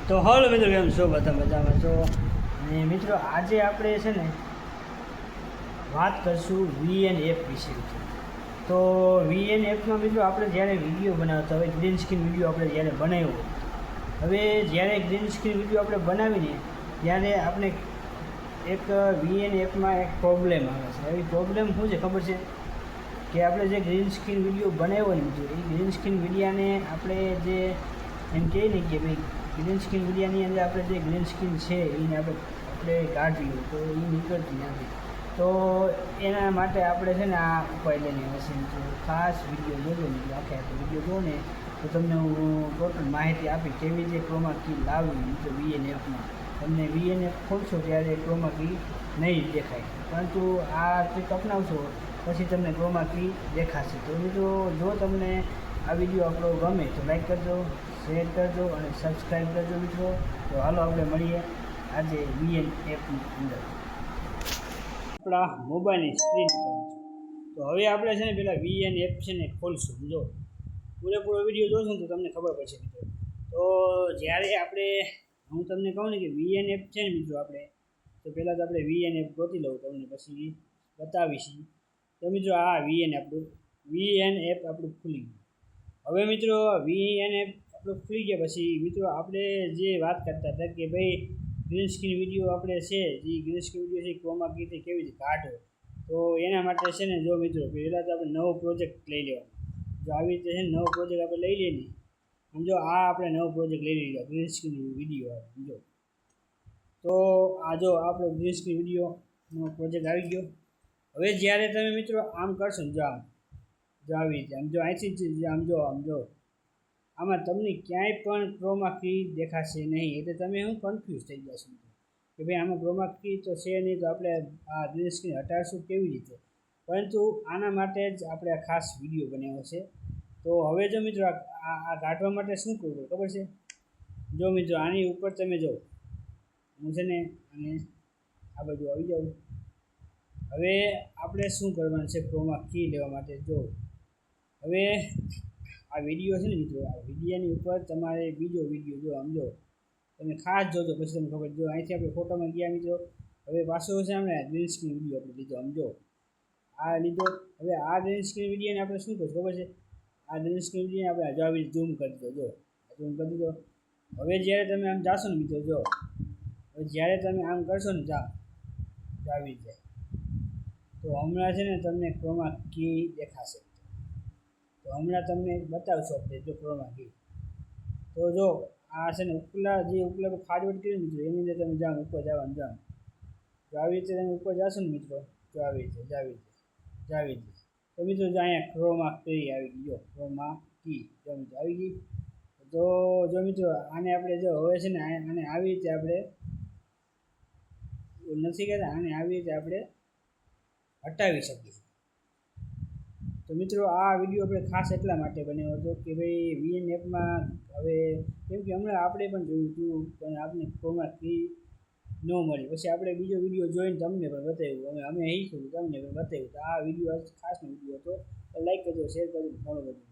તો હલો મિત્રો, કેમ છો? બધા મજામાં છો? અને મિત્રો આજે આપણે છે ને વાત કરીશું વીએન એપ વિશે. તો વીએન એપમાં મિત્રો આપણે જ્યારે વિડીયો બનાવતા હોય, ગ્રીન સ્ક્રીન વિડીયો આપણે જ્યારે બનાવ્યો, હવે જ્યારે ગ્રીન સ્ક્રીન વિડીયો આપણે બનાવીને ત્યારે આપણે એક વીએન એપમાં એક પ્રોબ્લેમ આવે છે. એવી પ્રોબ્લેમ શું છે ખબર છે? કે આપણે જે ગ્રીન સ્ક્રીન વિડીયો બનાવ્યો ને મિત્રો, એ ગ્રીન સ્ક્રીન વિડીયાને આપણે જે એમ કહીએ ને કે ભાઈ ગ્રીન સ્ક્રીન વિડીયાની અંદર આપણે જે ગ્રીન સ્ક્રીન છે એને આપણે કાઢવી તો એ નીકળતી નથી. તો એના માટે આપણે છે ને આ ઉપાય લઈને હશે મિત્રો. ખાસ વિડીયો જોજો મિત્રો, આખે વિડીયો જો ને તો તમને હું ટોટલ માહિતી આપી કેવી રીતે ક્રોમા કી લાવવી મિત્રો વીએન એપમાં. તમને વીએન એપ ખોલશો ત્યારે ક્રોમા કી નહીં દેખાય, પરંતુ આ ટ્રીક અપનાવશો પછી તમને ક્રોમા કી દેખાશે. તો મિત્રો જો તમને આ વિડીયો આપણો ગમે તો લાઈક કરજો, શેર કરજો અને સબસ્ક્રાઈબ કરજો મિત્રો. તો હાલો આપણે મળીએ આજે વીએન એપની અંદર આપણા મોબાઈલની સ્ક્રીન પર. તો હવે આપણે છે ને પેલા વીએન એપ છે ને ખોલશું. જો પૂરેપૂરો વિડીયો જોશો ને તો તમને ખબર પડશે મિત્રો. તો જ્યારે આપણે હું તમને કહું ને કે વીએન એપ છે ને મિત્રો, આપણે તો પહેલાં તો આપણે વીએન એપ ગોતી લઉં, તમને પછી બતાવીશ. તો મિત્રો આ વીએન એપ આપણું ખુલી ગયું. હવે મિત્રો વીએન એપ આપણું ખુલી ગયા પછી મિત્રો આપણે જે વાત કરતા હતા કે ભાઈ ગ્રીન સ્ક્રીન વિડીયો આપણે છે, જે ગ્રીન સ્ક્રીન વિડીયો છે ક્રોમા કીથી કેવી રીતે કાઢો. તો એના માટે છે ને જો મિત્રો પહેલાં તો આપણે નવો પ્રોજેક્ટ લઈ લેવાનો. જો આવી રીતે છે ને નવો પ્રોજેક્ટ આપણે લઈ લઈએ ને, સમજો આ આપણે નવો પ્રોજેક્ટ લઈ લીધો ગ્રીન સ્ક્રીન વિડીયો. સમજો તો આ જો આપણો ગ્રીન સ્ક્રીન વિડીયોનો પ્રોજેક્ટ આવી ગયો. હવે જ્યારે તમે મિત્રો આમ કરશો ને, જો આવી રીતે આમ જો અહીંથી આમ જો આમાં તમને ક્યાંય પણ ક્રોમા કી દેખાશે નહીં. એટલે તમે હું કન્ફ્યુઝ થઈ જશો કે ભાઈ આમાં ક્રોમા કી તો છે નહીં, તો આપણે આ ગ્રીન સ્ક્રીન હટાડશું કેવી રીતે? પરંતુ આના માટે જ આપણે આ ખાસ વિડીયો બનાવ્યો છે. તો હવે જો મિત્રો આ કાઢવા માટે શું કરવું ખબર છે? જો મિત્રો આની ઉપર તમે જો હું છે ને અને આ બાજુ આવી જાઉં. હવે આપણે શું કરવાનું છે ક્રોમા કી લેવા માટે? જો હવે આ વિડીયો છે ને મિત્રો, આ વિડીયોની ઉપર તમારે બીજો વિડીયો જો સમજો તમે ખાસ જોજો, પછી તમને ખબર. જો અહીંથી આપણે ફોટોમાં ગયા મિત્રો, હવે પાછો છે આપણે ગ્રીન સ્ક્રીન વિડીયો આપણે લીધો, સમજો આ લીધો. હવે આ ગ્રીન સ્ક્રીન વિડીયોને આપણે શું કરશું ખબર છે? આ ગ્રીન સ્ક્રીન વિડીયોને આપણે હજુ આવી ઝૂમ કરી દીધો. જો ઝૂમ કરી દીધો. હવે જ્યારે તમે આમ જાશો ને મિત્રો, જો હવે જ્યારે તમે આમ કરશો ને આવી જાય તો હમણાં છે ને તમને ક્રોમા કી દેખાશે. તો હમણાં તમને બતાવશો આપણે જો ક્રોમા કી. તો જો આ છે ને ઉપલા ફારવર્ડ કર્યું મિત્રો, એની અંદર તમે જાઓ ઉપર જવાનું જાઓ. તો આવી રીતે તમે ઉપર જશો ને મિત્રો, તો આવી રીતે તો મિત્રો જો અહીંયા ક્રોમા કી આવી ગઈ. જો ક્રોમા કી જો મિત્રો આવી ગઈ. તો જો મિત્રો આને આપણે જો હવે છે ને આને આવી રીતે આપણે નથી કહેતા, આને આવી રીતે આપણે હટાવી શકીએ. તો મિત્રો આ વિડીયો આપણે ખાસ એટલા માટે બનાવ્યો હતો કે ભાઈ વીએન એપમાં હવે કેમ કે હમણાં આપણે પણ જોયું હતું પણ આપણે ક્રોમા કી ન મળી. પછી આપણે બીજો વિડીયો જોઈને તમને પણ બતાવ્યું, અમે શીખ્યું તમને પણ બતાવ્યું. તો આ વિડીયો ખાસનો વિડીયો હતો. લાઈક કરજો, શેર કરજો, ફોલો કરજો.